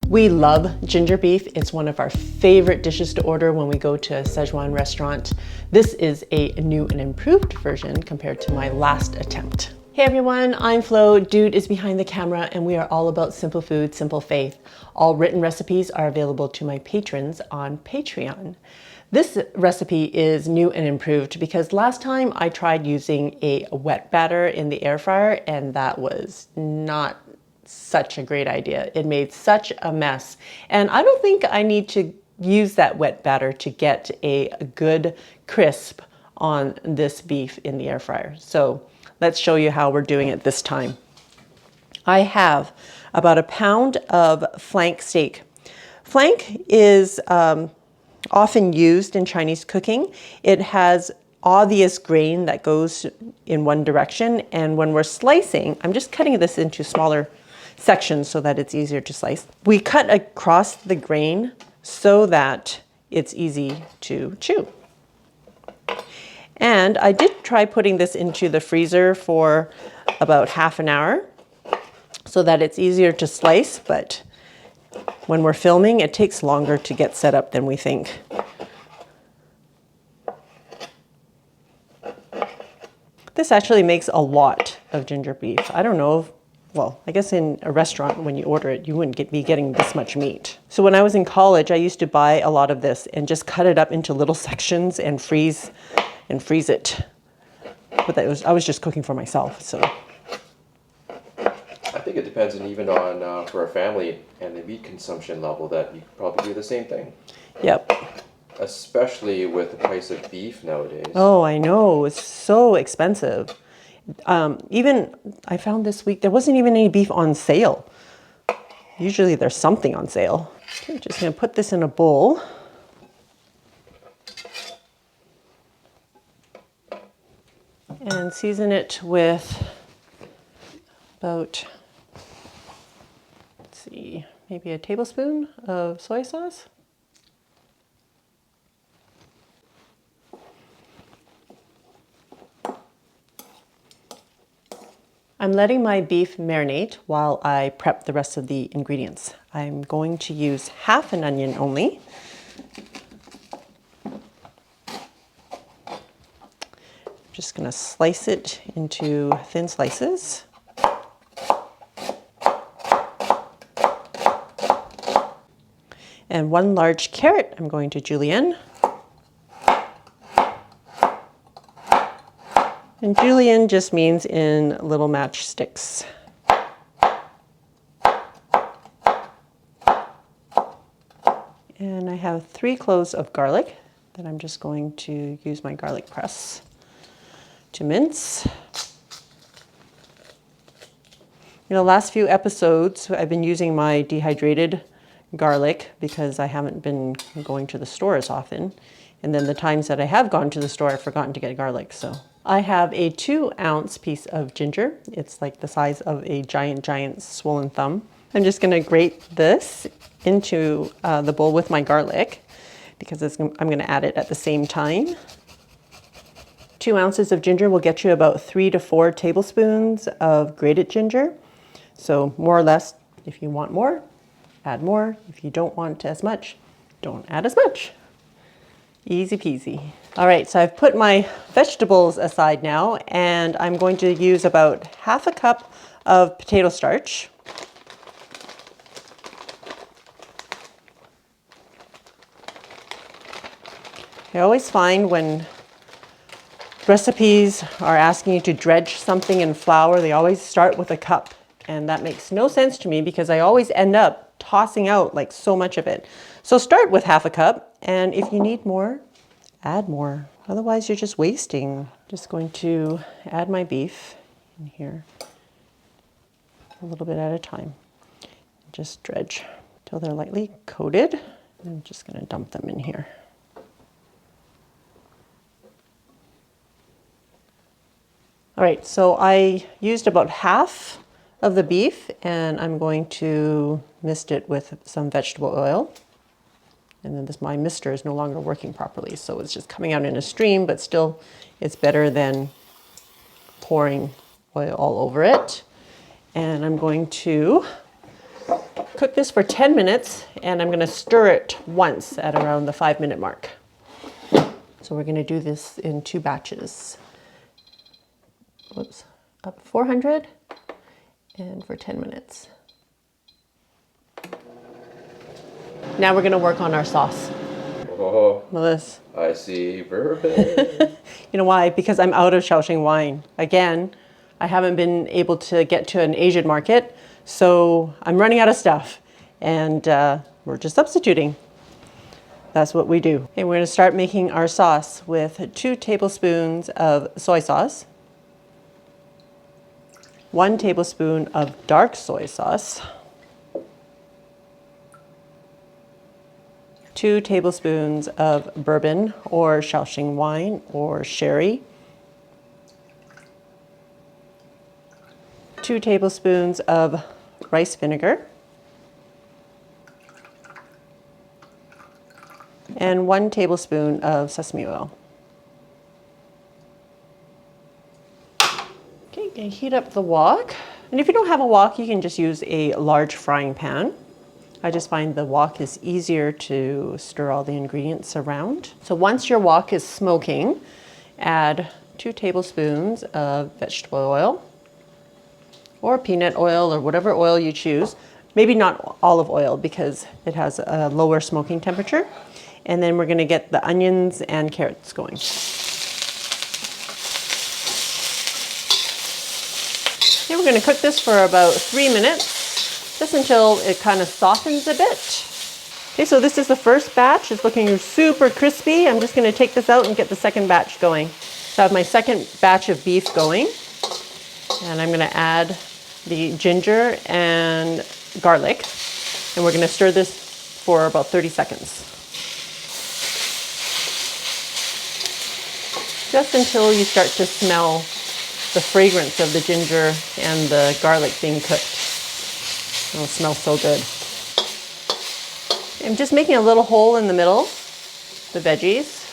We love ginger beef. It's one of our favorite dishes to order when we go to a Szechuan restaurant. This is a new and improved version compared to my last attempt. Hey everyone, I'm Flo. Dude is behind the camera, and we are all about simple food, simple faith. All written recipes are available to my patrons on Patreon. This recipe is new and improved because last time I tried using a wet batter in the air fryer, and that was not such a great idea. It made such a mess. And I don't think I need to use that wet batter to get a good crisp on this beef in the air fryer. So let's show you how we're doing it this time. I have about a pound of flank steak. Flank is often used in Chinese cooking. It has obvious grain that goes in one direction, and when we're slicing, I'm just cutting this into smaller sections so that it's easier to slice. We cut across the grain so that it's easy to chew. And I did try putting this into the freezer for about half an hour so that it's easier to slice, but when we're filming, it takes longer to get set up than we think. This actually makes a lot of ginger beef. I don't know if, well, I guess in a restaurant when you order it, you wouldn't be getting this much meat. So when I was in college, I used to buy a lot of this and just cut it up into little sections and freeze it. But I was just cooking for myself, so. I think it depends even on, for a family and the meat consumption level, that you could probably do the same thing. Yep. Especially with the price of beef nowadays. Oh, I know, it's so expensive. Even, I found this week, there wasn't even any beef on sale. Usually there's something on sale. Okay, I'm just gonna put this in a bowl. And season it with about, let's see, maybe a tablespoon of soy sauce. I'm letting my beef marinate while I prep the rest of the ingredients. I'm going to use half an onion only. I'm just going to slice it into thin slices. And one large carrot I'm going to julienne. And julienne just means in little matchsticks. And I have 3 cloves of garlic that I'm just going to use my garlic press to mince. In the last few episodes, I've been using my dehydrated garlic because I haven't been going to the store as often. And then the times that I have gone to the store, I've forgotten to get garlic, so. I have a 2-ounce piece of ginger. It's like the size of a giant swollen thumb. I'm just gonna grate this into the bowl with my garlic because I'm gonna add it at the same time. 2 ounces of ginger will get you about 3 to 4 tablespoons of grated ginger. So more or less, if you want more, add more. If you don't want as much, don't add as much. Easy peasy. All right, so I've put my vegetables aside now, and I'm going to use about half a cup of potato starch. I always find when recipes are asking you to dredge something in flour, they always start with a cup, and that makes no sense to me because I always end up tossing out like so much of it. So start with half a cup, and if you need more, add more. Otherwise, you're just wasting. Just going to add my beef in here a little bit at a time. Just dredge till they're lightly coated. I'm just going to dump them in here. All right, so I used about half of the beef, and I'm going to mist it with some vegetable oil. And then my mister is no longer working properly, so it's just coming out in a stream, but still it's better than pouring oil all over it. And I'm going to Cook this for 10 minutes and I'm gonna stir it once at around the 5-minute mark. So we're gonna do this in 2 batches. Whoops, up 400 and for 10 minutes. Now we're gonna work on our sauce. Oh, Melissa. I see bourbon. You know why? Because I'm out of Shaoxing wine. Again, I haven't been able to get to an Asian market, so I'm running out of stuff. And we're just substituting. That's what we do. Okay, we're gonna start making our sauce with 2 tablespoons of soy sauce, 1 tablespoon of dark soy sauce, 2 tablespoons of bourbon or Shaoxing wine or sherry, 2 tablespoons of rice vinegar, and 1 tablespoon of sesame oil. Okay, gonna heat up the wok. And if you don't have a wok, you can just use a large frying pan. I just find the wok is easier to stir all the ingredients around. So once your wok is smoking, add 2 tablespoons of vegetable oil or peanut oil or whatever oil you choose. Maybe not olive oil because it has a lower smoking temperature. And then we're gonna get the onions and carrots going. Okay, we're gonna cook this for about 3 minutes. Just until it kind of softens a bit. Okay, so this is the first batch. It's looking super crispy. I'm just gonna take this out and get the second batch going. So I have my second batch of beef going. And I'm gonna add the ginger and garlic. And we're gonna stir this for about 30 seconds. Just until you start to smell the fragrance of the ginger and the garlic being cooked. Oh, it smells so good. I'm just making a little hole in the middle, the veggies.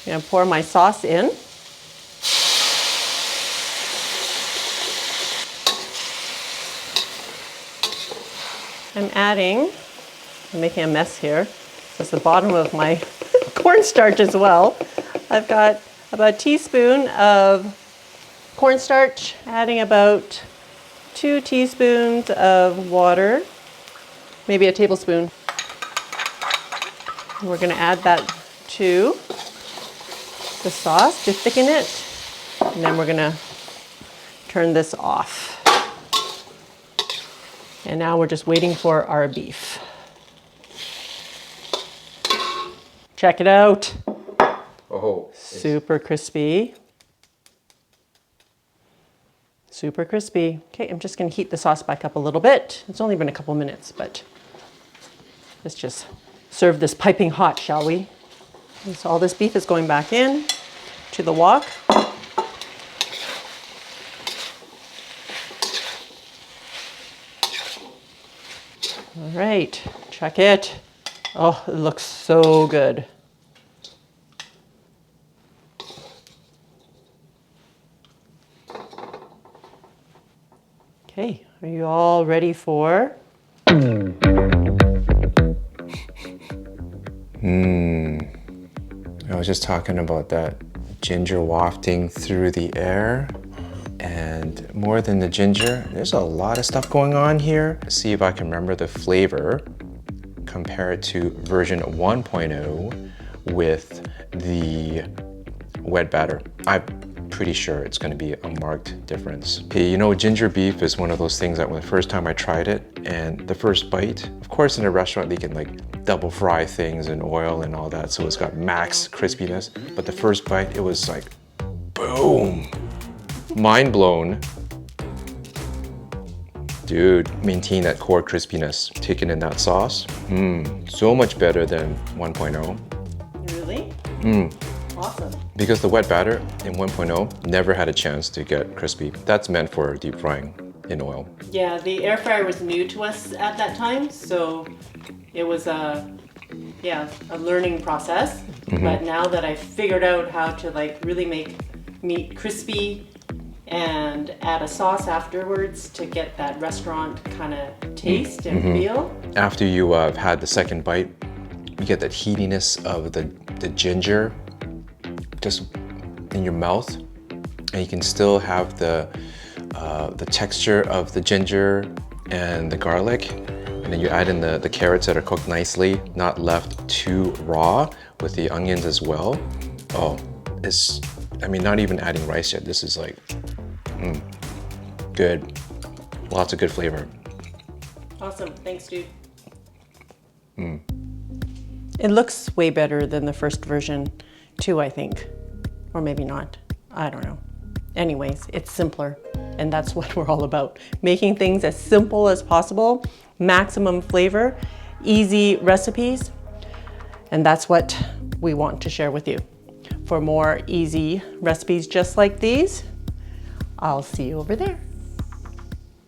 I'm gonna pour my sauce in. I'm making a mess here. That's the bottom of my cornstarch as well. I've got about a teaspoon of cornstarch, adding about 2 teaspoons of water, maybe a tablespoon. And we're gonna add that to the sauce to thicken it. And then we're gonna turn this off. And now we're just waiting for our beef. Check it out. Oh, super crispy. Super crispy. Okay, I'm just gonna heat the sauce back up a little bit. It's only been a couple minutes, but let's just serve this piping hot, shall we? And so all this beef is going back in to the wok. All right, check it. Oh, it looks so good. Okay, are you all ready for? I was just talking about that ginger wafting through the air. And more than the ginger, there's a lot of stuff going on here. See if I can remember the flavor. Compare it to version 1.0 with the wet batter. I'm pretty sure it's going to be a marked difference. Okay, you know, ginger beef is one of those things that when the first time I tried it and the first bite, of course in a restaurant they can like double fry things in oil and all that, so it's got max crispiness, but the first bite it was like boom, mind blown. Dude, maintain that core crispiness, taken in that sauce. So much better than 1.0. Really? Awesome. Because the wet batter in 1.0 never had a chance to get crispy. That's meant for deep frying in oil. Yeah, the air fryer was new to us at that time, so it was a learning process. But now that I've figured out how to like really make meat crispy and add a sauce afterwards to get that restaurant kind of taste and feel. After you have had the second bite, you get that heatiness of the ginger just in your mouth, and you can still have the texture of the ginger and the garlic, and then you add in the carrots that are cooked nicely, not left too raw, with the onions as well. Oh, I mean, not even adding rice yet. This is like, good. Lots of good flavor. Awesome, thanks, dude. It looks way better than the first version too, I think. Or maybe not, I don't know. Anyways, it's simpler, and that's what we're all about. Making things as simple as possible, maximum flavor, easy recipes, and that's what we want to share with you. For more easy recipes just like these, I'll see you over there.